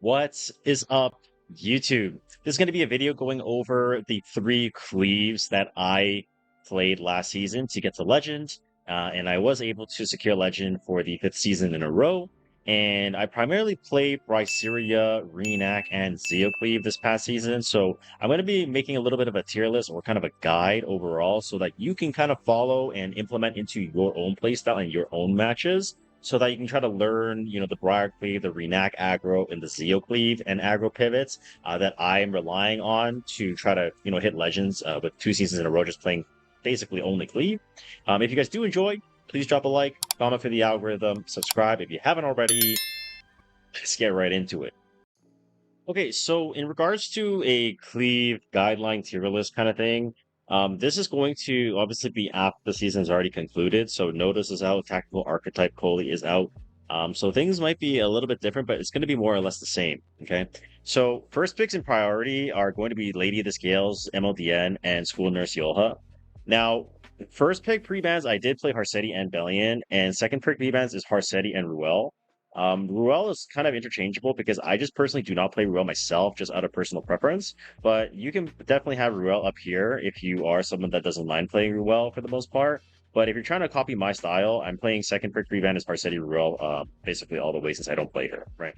What is up, YouTube? This is going to be a video going over the three cleaves that I played last season to get to Legend. And I was able to secure Legend for the fifth season in a row. And I primarily played Bryceria, Reenact, and Zeocleave this past season. So I'm going to be making a little bit of a tier list or kind of a guide overall so that you can kind of follow and implement into your own playstyle and your own matches so that you can try to learn, the Briar Cleave, the Reenact aggro, and the Zeo Cleave and aggro pivots that I am relying on to try to, hit Legends with two seasons in a row, just playing basically only Cleave. If you guys do enjoy, please drop a like, comment for the algorithm, subscribe if you haven't already. Let's get right into it. Okay, so in regards to a Cleave guideline tier list kind of thing, this is going to obviously be after the season's already concluded. So Notice is out, Tactical Archetype Coley is out. So things might be a little bit different, but it's going to be more or less the same. Okay, so first picks in priority are going to be Lady of the Scales, MLDN, and School Nurse Yolha. Now, first pick pre-bans, I did play Harsetti and Bellion, and second pick pre-bans is Harsetti and Ruel. Ruel is kind of interchangeable because I just personally do not play Ruel myself, just out of personal preference. But you can definitely have Ruel up here if you are someone that doesn't mind playing Ruel for the most part. But if you're trying to copy my style, I'm playing second pick prevent as Parcetti Ruel, basically all the way since I don't play her, right?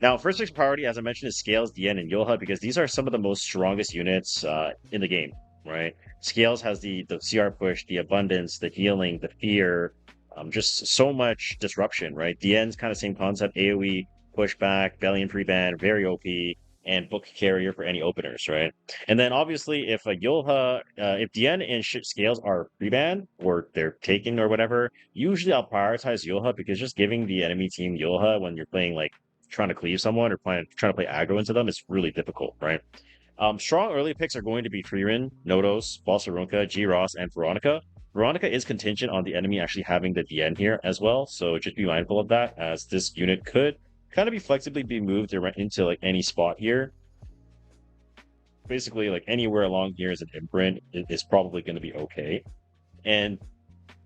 Now, first pick's priority, as I mentioned, is Scales, Dien, and Yoha because these are some of the most strongest units in the game, right? Scales has the CR push, the abundance, the healing, the fear, just so much disruption, right? The end's kind of same concept, AoE, pushback, Bellion pre-ban, very OP, and book carrier for any openers, right? And then obviously if a Yolha, if Dien and Scales are pre-ban or they're taken or whatever, usually I'll prioritize Yolha because just giving the enemy team Yolha when you're playing like trying to cleave someone or trying to play aggro into them is really difficult, right? Strong early picks are going to be Frieren, Nodos, Balsarunka, G. Ross, and Veronica. Veronica is contingent on the enemy actually having the DN here as well, so just be mindful of that, as this unit could kind of be flexibly be moved into like any spot here. Basically, like anywhere along here as an imprint is probably going to be okay. And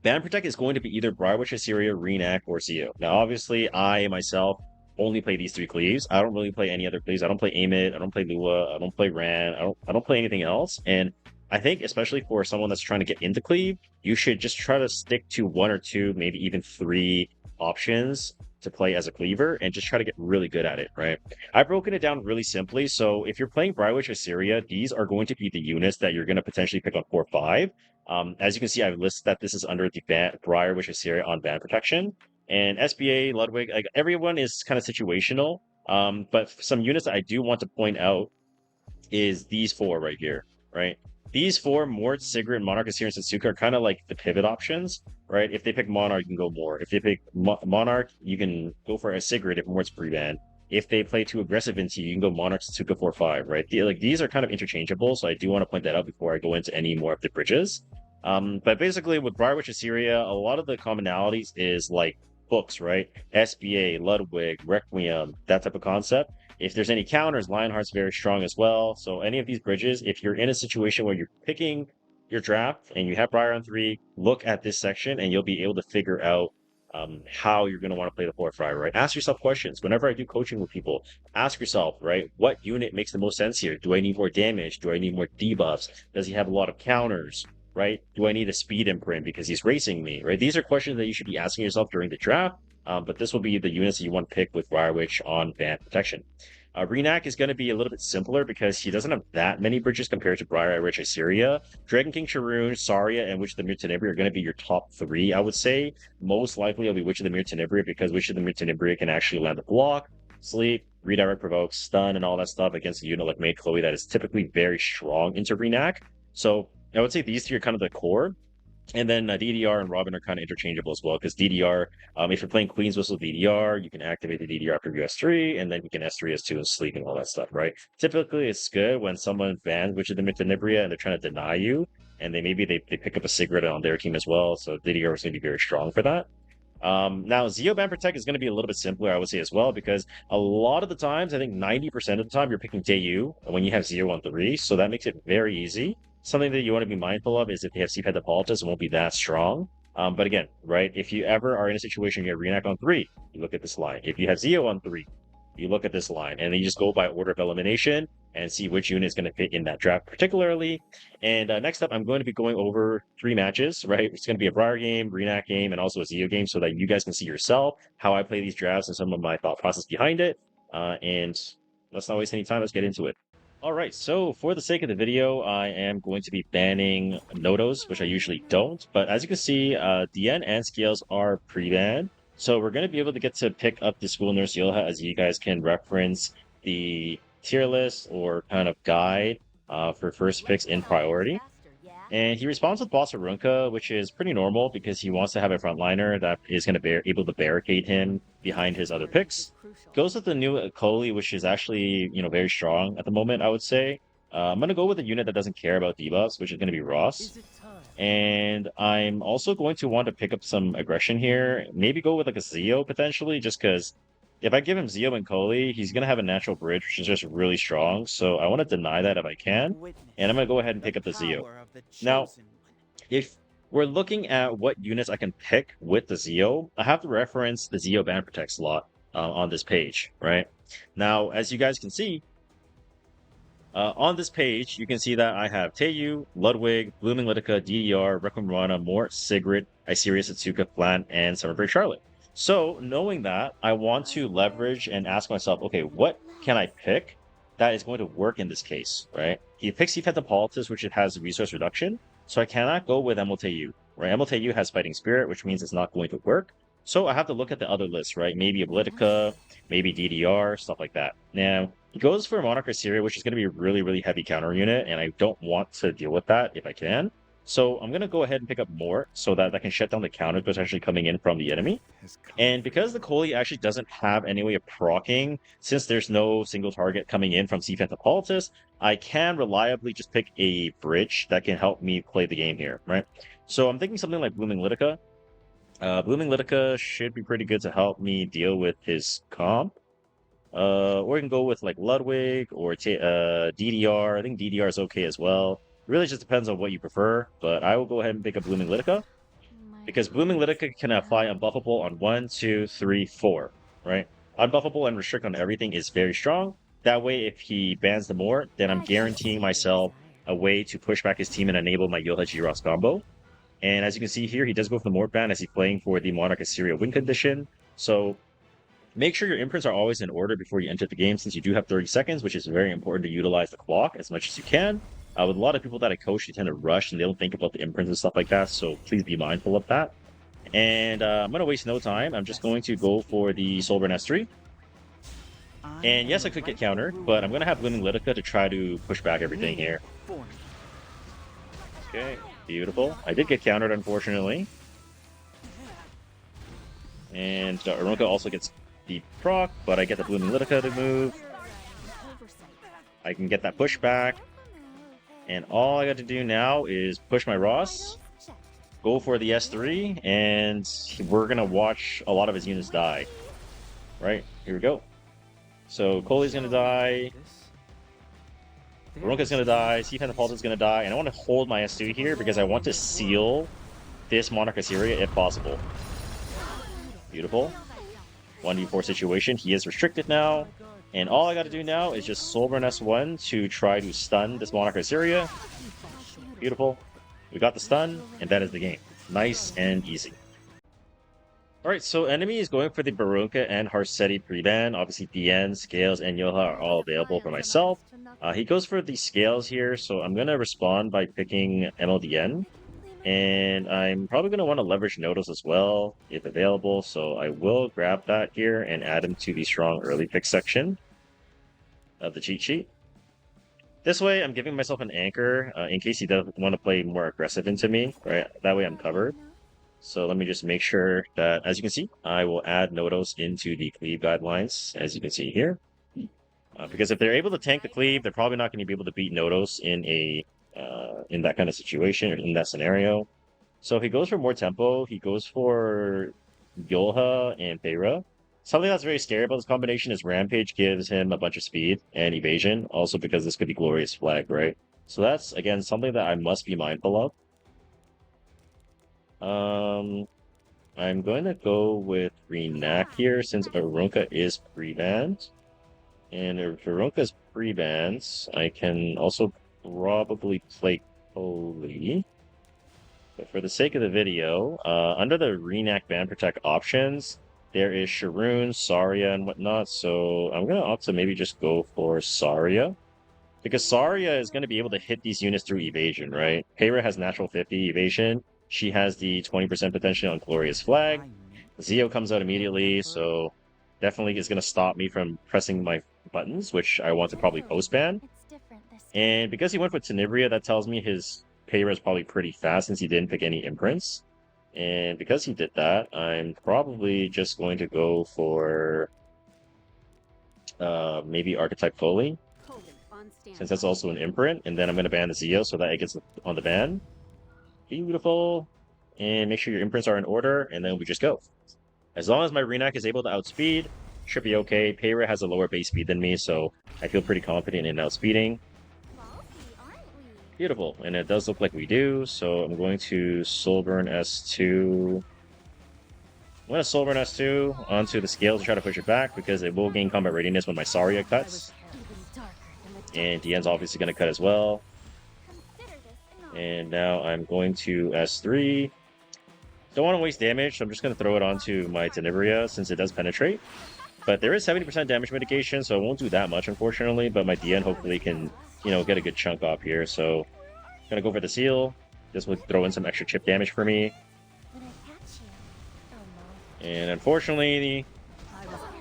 Ban Protect is going to be either Briarwitch, Assyria, Reenact, or Zeo. Now, obviously, I myself only play these three cleaves. I don't really play any other cleaves. I don't play Amit, I don't play Lua, I don't play Ran, I don't play anything else. And I think especially for someone that's trying to get into cleave, you should just try to stick to one or two, maybe even three options to play as a cleaver and just try to get really good at it, right? I've broken it down really simply. So if you're playing Briarwitch Assyria, these are going to be the units that you're going to potentially pick on 4-5. As you can see, I've listed that this is under the Briarwitch Assyria on ban protection. And SBA, Ludwig, like everyone is kind of situational. But some units that I do want to point out is these four right here, right? These four, Mort, Sigrid, Monarch, Assyrian, and Setsuka, are kind of like the pivot options, right? If they pick Monarch, you can go more. If they pick Monarch, you can go for a Sigrid if Mort's pre-ban. If they play too aggressive into you, you can go Monarch, Setsuka, 4-5, right? These are kind of interchangeable, so I do want to point that out before I go into any more of the bridges. But basically, with Briarwitch Assyria, a lot of the commonalities is like books, right? SBA, Ludwig, Requiem, that type of concept. If there's any counters, Lionheart's very strong as well. So any of these bridges, if you're in a situation where you're picking your draft and you have Briar on 3, look at this section and you'll be able to figure out how you're going to want to play the 4-5, right? Ask yourself questions. Whenever I do coaching with people, ask yourself, right, what unit makes the most sense here? Do I need more damage? Do I need more debuffs? Does he have a lot of counters? Right? Do I need a speed imprint because he's racing me? Right? These are questions that you should be asking yourself during the draft. But this will be the units that you want to pick with Briarwitch on ban protection. Reenact is going to be a little bit simpler because he doesn't have that many bridges compared to Briarwitch Assyria. Dragon King Sharoon, Saria, and Witch of the Mere Tenebria are going to be your top 3, I would say. Most likely it'll be Witch of the Mere Tenebria because Witch of the Mere Tenebria can actually land the block, sleep, redirect, provoke, stun, and all that stuff against a unit like Maid Chloe that is typically very strong into Reenact. So I would say these three are kind of the core. And then DDR and Robin are kind of interchangeable as well, because DDR, if you're playing Queen's Whistle DDR, you can activate the DDR after US3, and then you can S3, S2, and sleep and all that stuff, right? Typically, it's good when someone bans Witch of the Tenebria and they're trying to deny you, and they pick up a Sigrid on their team as well, so DDR is going to be very strong for that. Now, Zeo Ban Protect is going to be a little bit simpler, I would say, as well, because a lot of the times, I think 90% of the time, you're picking Dayu when you have 0 on 3, so that makes it very easy. Something that you want to be mindful of is if they have CPAD Hippolytus, it won't be that strong. But again, right, if you ever are in a situation you have Reenact on 3, you look at this line. If you have Zeo on 3, you look at this line, and then you just go by order of elimination and see which unit is going to fit in that draft particularly. And next up, I'm going to be going over 3 matches, right? It's going to be a Briar game, Reenact game, and also a Zeo game so that you guys can see yourself how I play these drafts and some of my thought process behind it. And let's not waste any time. Let's get into it. All right, so for the sake of the video, I am going to be banning Nodos, which I usually don't. But as you can see, DN and Scales are pre-banned. So we're going to be able to get to pick up the School Nurse Yoha as you guys can reference the tier list or kind of guide for first picks in priority. And he responds with Boss Arunka, which is pretty normal because he wants to have a frontliner that is going to be able to barricade him behind his other picks. Goes with the new Akoli, which is actually, very strong at the moment, I would say. I'm going to go with a unit that doesn't care about debuffs, which is going to be Ross. And I'm also going to want to pick up some aggression here. Maybe go with like a Zeo potentially, just because if I give him Zeo and Koli, he's going to have a natural bridge, which is just really strong. So I want to deny that if I can. And I'm going to go ahead and pick up the Zeo. Now, if we're looking at what units I can pick with the Zeo, I have to reference the Zeo Ban Protect slot on this page, right? Now, as you guys can see, on this page, you can see that I have Teiyu, Ludwig, Blooming Litica, DDR, Requiem Rana, Mort, Sigrid, Iseria, Satsuka, Flan, and Summerbreak Charlotte. So, knowing that, I want to leverage and ask myself, okay, what can I pick that is going to work in this case, right? He picks Phantom Politics, which it has resource reduction, so I cannot go with Emil right? Emil has Fighting Spirit, which means it's not going to work. So I have to look at the other lists, right? Maybe Oblitica, maybe DDR, stuff like that. Now, he goes for Monarch Syria, which is going to be a really, really heavy counter unit, and I don't want to deal with that if I can. So I'm going to go ahead and pick up more so that I can shut down the counter potentially coming in from the enemy. And because the Koli actually doesn't have any way of proccing, since there's no single target coming in from Phantom Politics, I can reliably just pick a bridge that can help me play the game here, right? So I'm thinking something like Blooming Litica. Blooming Litica should be pretty good to help me deal with his comp. Or we can go with like Ludwig or DDR. I think DDR is okay as well. Really just depends on what you prefer, but I will go ahead and pick up Blooming Litica because Blooming Litica can apply Unbuffable on 1, 2, 3, 4, right? Unbuffable and restrict on everything is very strong. That way, if he bans the Mort, then I'm guaranteeing myself a way to push back his team and enable my Yoha G-Ross combo. And as you can see here, he does go for the Mort ban as he's playing for the Monarch Assyria win condition. So make sure your imprints are always in order before you enter the game, since you do have 30 seconds, which is very important to utilize the clock as much as you can. With a lot of people that I coach, they tend to rush and they don't think about the imprints and stuff like that, so please be mindful of that. And I'm going to waste no time. I'm just going to go for the Soulburn S3. And yes, I could get countered, but I'm going to have Blooming Litica to try to push back everything here. Okay, beautiful. I did get countered, unfortunately. And Arunka also gets the proc, but I get the Blooming Litica to move. I can get that pushback. And all I got to do now is push my Ross, go for the S3, and we're going to watch a lot of his units die. Right, here we go. So Koli's going to die. Arunka's going to die. Phantom Politics is going to die. And I want to hold my S2 here because I want to seal this Monarch Assyria if possible. Beautiful. 1v4 situation. He is restricted now. And all I got to do now is just Soulburn S1 to try to stun this Monarch Assyria. Beautiful. We got the stun, and that is the game. Nice and easy. Alright, so enemy is going for the Barunka and Harsetti pre-ban. Obviously, DN, Scales, and Yoha are all available for myself. He goes for the Scales here, so I'm going to respond by picking MLDN. And I'm probably going to want to leverage Nodos as well, if available. So I will grab that here and add him to the strong early pick section of the cheat sheet. This way, I'm giving myself an anchor in case he doesn't want to play more aggressive into me, right? That way I'm covered. So let me just make sure that, as you can see, I will add Nodos into the cleave guidelines, as you can see here. Because if they're able to tank the cleave, they're probably not going to be able to beat Nodos in that kind of situation, or in that scenario. So he goes for more tempo. He goes for Yoha and Feyre. Something that's very scary about this combination is Rampage gives him a bunch of speed and evasion, also because this could be Glorious Flag, right? So that's, again, something that I must be mindful of. I'm going to go with Reenact here, since Arunka is pre-banned. And if Veronka's pre-bans, I can also probably play Holy. But for the sake of the video, under the Reenact Ban Protect options, there is Sharoon, Saria, and whatnot. So I'm going to opt to maybe just go for Saria. Because Saria is going to be able to hit these units through evasion, right? Peyra has natural 50 evasion. She has the 20% potential on Glorious Flag. Zeo comes out immediately, so definitely is going to stop me from pressing my buttons, which I want to probably post-ban. And because he went for Tenebria, that tells me his Peyra is probably pretty fast since he didn't pick any imprints. And because he did that, I'm probably just going to go for maybe Archetype Foley, since that's also an imprint. And then I'm going to ban the Zeo so that it gets on the ban. Beautiful. And make sure your imprints are in order, and then we just go. As long as my Renak is able to outspeed, should be okay. Peyra has a lower base speed than me, so I feel pretty confident in outspeeding. Beautiful, and it does look like we do, so I'm going to Soulburn S2. I'm going to Soulburn S2 onto the scales to try to push it back, because it will gain combat readiness when my Saria cuts. And Dian's obviously going to cut as well. And now I'm going to S3. Don't want to waste damage, so I'm just going to throw it onto my Tenebria since it does penetrate. But there is 70% damage mitigation, so it won't do that much, unfortunately. But my Dian hopefully can, get a good chunk off here. So I'm going to go for the seal. This will throw in some extra chip damage for me. And unfortunately,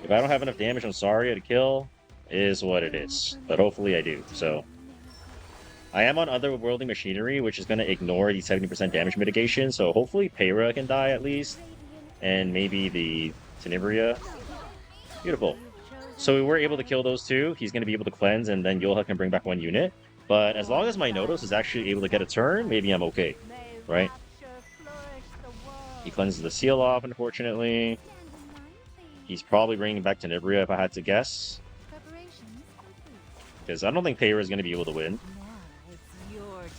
if I don't have enough damage on Saria to kill, is what it is. But hopefully I do, so... I am on Otherworldly Machinery, which is going to ignore the 70% damage mitigation, so hopefully Peyra can die at least, and maybe the Tenebria. Beautiful. So we were able to kill those two. He's going to be able to cleanse, and then Yolha can bring back one unit. But as long as my Nodos is actually able to get a turn, maybe I'm okay, right? He cleanses the seal off, unfortunately. He's probably bringing back Tenebria if I had to guess. Because I don't think Peyra is going to be able to win.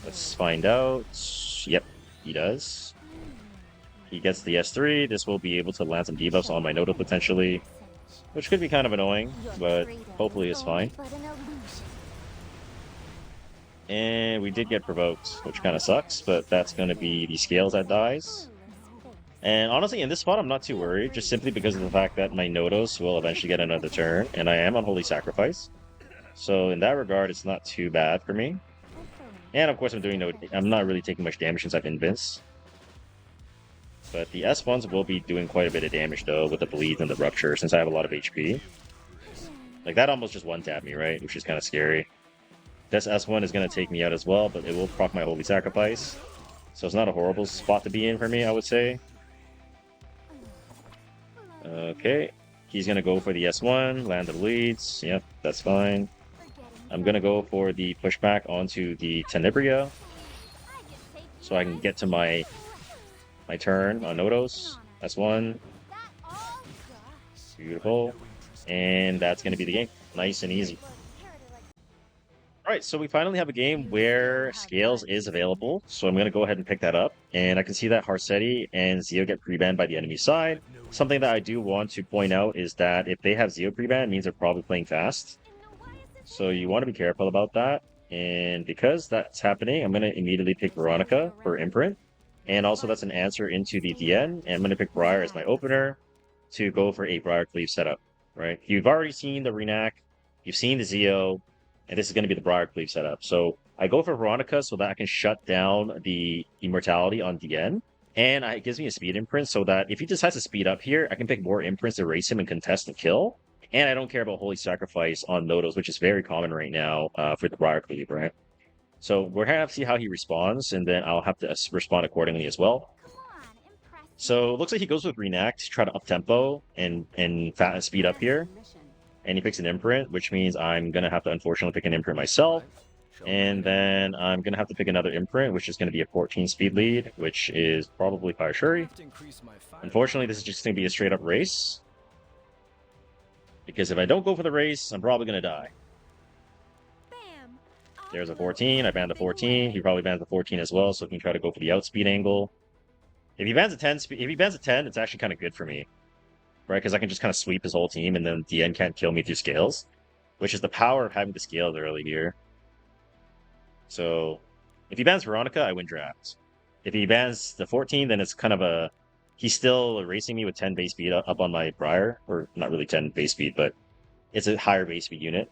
Let's find out. Yep, he does. He gets the S3. This will be able to land some debuffs on my Nodo potentially, which could be kind of annoying, but hopefully it's fine. And we did get provoked, which kind of sucks, but that's going to be the scales that dies. And honestly, in this spot, I'm not too worried, just simply because of the fact that my Nodos will eventually get another turn, and I am on Holy Sacrifice. So in that regard, it's not too bad for me. And of course, I'm not really taking much damage since I've Invince. But the S1s will be doing quite a bit of damage though, with the bleed and the rupture, since I have a lot of HP. Like that almost just one-tapped me, right? Which is kind of scary. This S1 is going to take me out as well, but it will proc my Holy Sacrifice. So it's not a horrible spot to be in for me, I would say. Okay. He's going to go for the S1, land the bleeds. Yep, that's fine. I'm going to go for the pushback onto the Tenebria, so I can get to my turn on Nodos. That's one. Beautiful. And that's going to be the game. Nice and easy. Alright, so we finally have a game where Scales is available, so I'm going to go ahead and pick that up. And I can see that Harsetti and Zeo get pre-banned by the enemy side. Something that I do want to point out is that if they have Zeo pre-ban, it means they're probably playing fast. So you want to be careful about that. And because that's happening, I'm going to immediately pick Veronica for Imprint. And also that's an answer into the DN. And I'm going to pick Briar as my opener to go for a Briar Cleave setup, right? You've already seen the Renak, you've seen the Zeo, and this is going to be the Briar Cleave setup. So I go for Veronica so that I can shut down the Immortality on DN. And it gives me a speed imprint so that if he decides to speed up here, I can pick more imprints to race him and contest and kill. And I don't care about Holy Sacrifice on Nodos, which is very common right now for the Briar Cleave, right? So we're going to have to see how he responds, and then I'll have to respond accordingly as well. So it looks like he goes with Renact to try to up-tempo and speed up here. And he picks an imprint, which means I'm going to have to unfortunately pick an imprint myself. And then I'm going to have to pick another imprint, which is going to be a 14 speed lead, which is probably Fire Shuri. Unfortunately, this is just going to be a straight-up race. Because if I don't go for the race, I'm probably going to die. There's a 14. I banned the 14. He probably bans the 14 as well, so he can try to go for the outspeed angle. If he bans a 10, it's actually kind of good for me, right? Because I can just kind of sweep his whole team, and then DN can't kill me through scales. which is the power of having the scales early here. So if he bans Veronica, I win drafts. If he bans the 14, then it's kind of a... He's still racing me with 10 base speed up on my Briar. Or not really 10 base speed, but it's a higher base speed unit.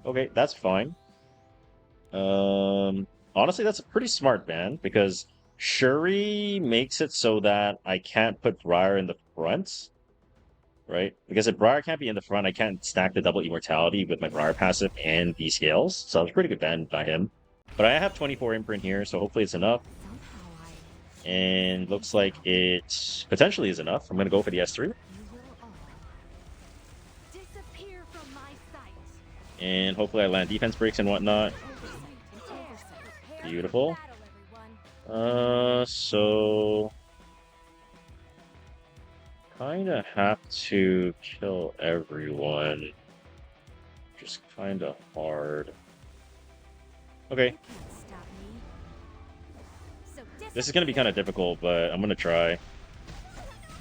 Okay, that's fine. Honestly, that's a pretty smart ban, because Shuri makes it so that I can't put Briar in the front, right? Because if Briar can't be in the front, I can't stack the double immortality with my Briar passive and the scales. So it's a pretty good ban by him. But I have 24 imprint here, so hopefully it's enough. And looks like it potentially is enough. I'm going to go for the S3. And hopefully I land defense breaks and whatnot. Beautiful. So... Kinda have to kill everyone. Just kinda hard. Okay. This is gonna be kinda difficult, but I'm gonna try.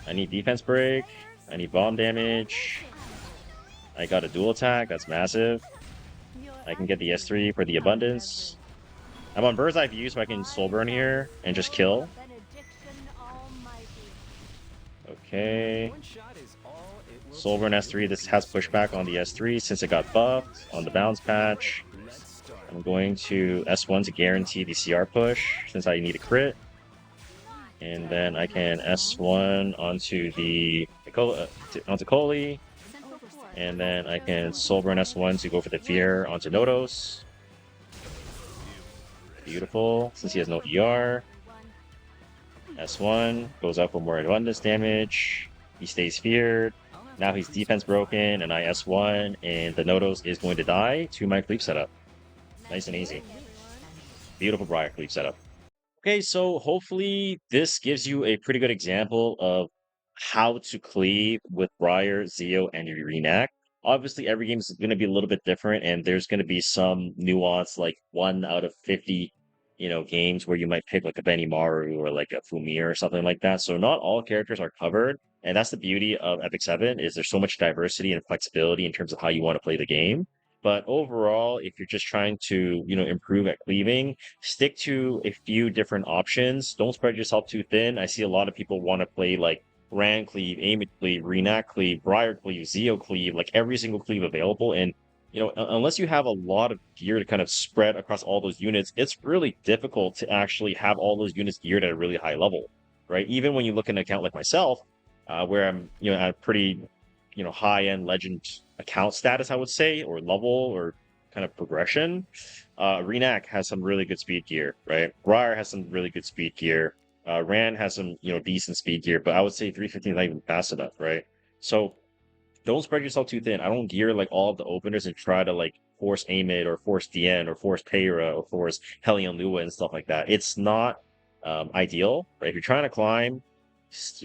I need defense break. I need bomb damage. I got a dual attack, that's massive. I can get the S3 for the abundance. I'm on bird's eye view, so I can soul burn here and just kill. Okay. Soul burn S3, this has pushback on the S3 since it got buffed on the bounce patch. I'm going to S1 to guarantee the CR push since I need a crit. And then I can S1 onto the onto Koli. And then I can soul burn S1 to go for the fear onto Nodos. Beautiful, since he has no ER. S1 goes up for more abundance damage. He stays feared. Now he's defense broken, and I S1, and the Nodos is going to die to my Cleave setup. Nice and easy. Beautiful Briar Cleave setup. Okay, so hopefully this gives you a pretty good example of how to cleave with Briar, Zeo, and your Renac. Obviously, every game is going to be a little bit different, and there's going to be some nuance, like 1 out of 50, games where you might pick like a Benimaru or like a Fumir or something like that. So not all characters are covered, and that's the beauty of Epic 7, is there's so much diversity and flexibility in terms of how you want to play the game. But overall, if you're just trying to, improve at cleaving, stick to a few different options. Don't spread yourself too thin. I see a lot of people want to play like Ran Cleave, Amit Cleave, Renac Cleave, Briar Cleave, Zeo Cleave, like every single cleave available. And, unless you have a lot of gear to kind of spread across all those units, it's really difficult to actually have all those units geared at a really high level, right? Even when you look at an account like myself, where I'm, at a pretty, high-end legend account status, I would say, or level, or kind of progression. Renac has some really good speed gear, right? Briar has some really good speed gear. Rand has some, decent speed gear, but I would say 350 is not even fast enough, right? So don't spread yourself too thin. I don't gear like all of the openers and try to like force Amit or force DN or force Peyra or force Helion Lua and stuff like that. It's not ideal, right? If you're trying to climb,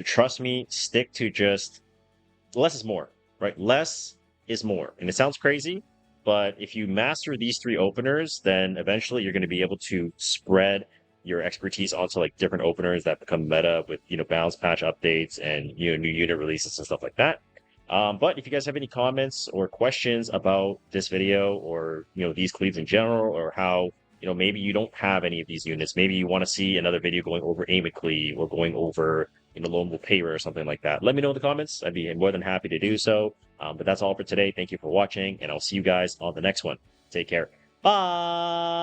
trust me, stick to just less is more, right? Less is more. And it sounds crazy, but if you master these 3 openers, then eventually you're going to be able to spread your expertise onto like different openers that become meta with, bounce patch updates and, new unit releases and stuff like that. But if you guys have any comments or questions about this video or, these cleaves in general, or how, maybe you don't have any of these units, maybe you want to see another video going over Amit Cleave or going over, Lone Wolf Payra or something like that, let me know in the comments. I'd be more than happy to do so. But that's all for today. Thank you for watching, and I'll see you guys on the next one. Take care. Bye!